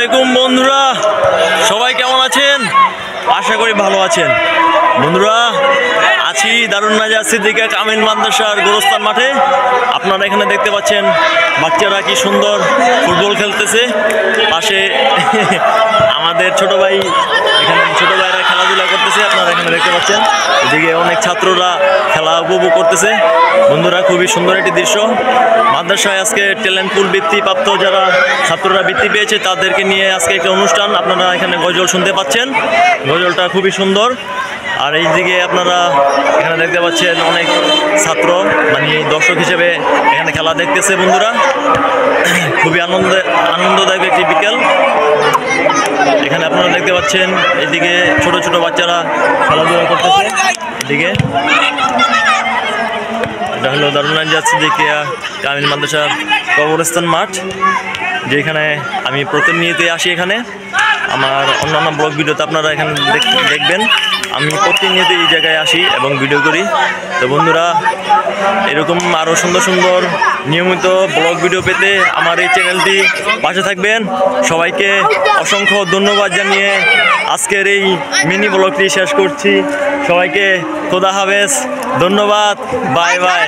আলাইকুম বন্ধুরা, সবাই কেমন আছেন? আশা করি ভালো আছেন। বন্ধুরা, আছি দারুন নাজার সিদ্দিকা কামিল মাদ্রাসার গোরস্থান মাঠে। আপনারা এখানে দেখতে পাচ্ছেন বাচ্চারা কি সুন্দর ফুটবল খেলতেছে। পাশে আমাদের ছোট ভাই, এখানে ছোট ভাইরা খেলাধুলা করতেছে, আপনারা এখানে দেখতে পাচ্ছেন। এদিকে অনেক ছাত্ররা খেলা উপভোগ করতেছে। বন্ধুরা, খুবই সুন্দর একটি দৃশ্য। মাদ্রাসায় আজকে ট্যালেন্ট পুল বৃত্তিপ্রাপ্ত যারা ছাত্ররা বৃত্তি পেয়েছে তাদেরকে নিয়ে আজকে একটা অনুষ্ঠান। আপনারা এখানে গজল শুনতে পাচ্ছেন, গজলটা খুবই সুন্দর। আর এই দিকে আপনারা এখানে দেখতে পাচ্ছেন অনেক ছাত্র মানে দর্শক হিসেবে এখানে খেলা দেখতেছে। বন্ধুরা, খুবই আনন্দদায়ক একটি বিকেল। এখানে আপনারা দেখতে পাচ্ছেন এদিকে ছোট ছোট বাচ্চারা খেলাধুলা করতেছে। এদিকে এটা হলো দারুন নাজার সিদ্দিকা কামিল মাদ্রাসার কবরস্থান মাঠ, যেখানে আমি প্রতিনিয়তই আসি। এখানে আমার অন্যান্য ব্লগ ভিডিওতে আপনারা এখানে দেখবেন আমি প্রতিনিয়ত এই জায়গায় আসি এবং ভিডিও করি। তো বন্ধুরা, এরকম আরও সুন্দর সুন্দর নিয়মিত ব্লগ ভিডিও পেতে আমার এই চ্যানেলটি পাশে থাকবেন। সবাইকে অসংখ্য ধন্যবাদ জানিয়ে আজকের এই মিনি ব্লগটি শেষ করছি। সবাইকে খোদা হাফেজ, ধন্যবাদ, বাই বাই।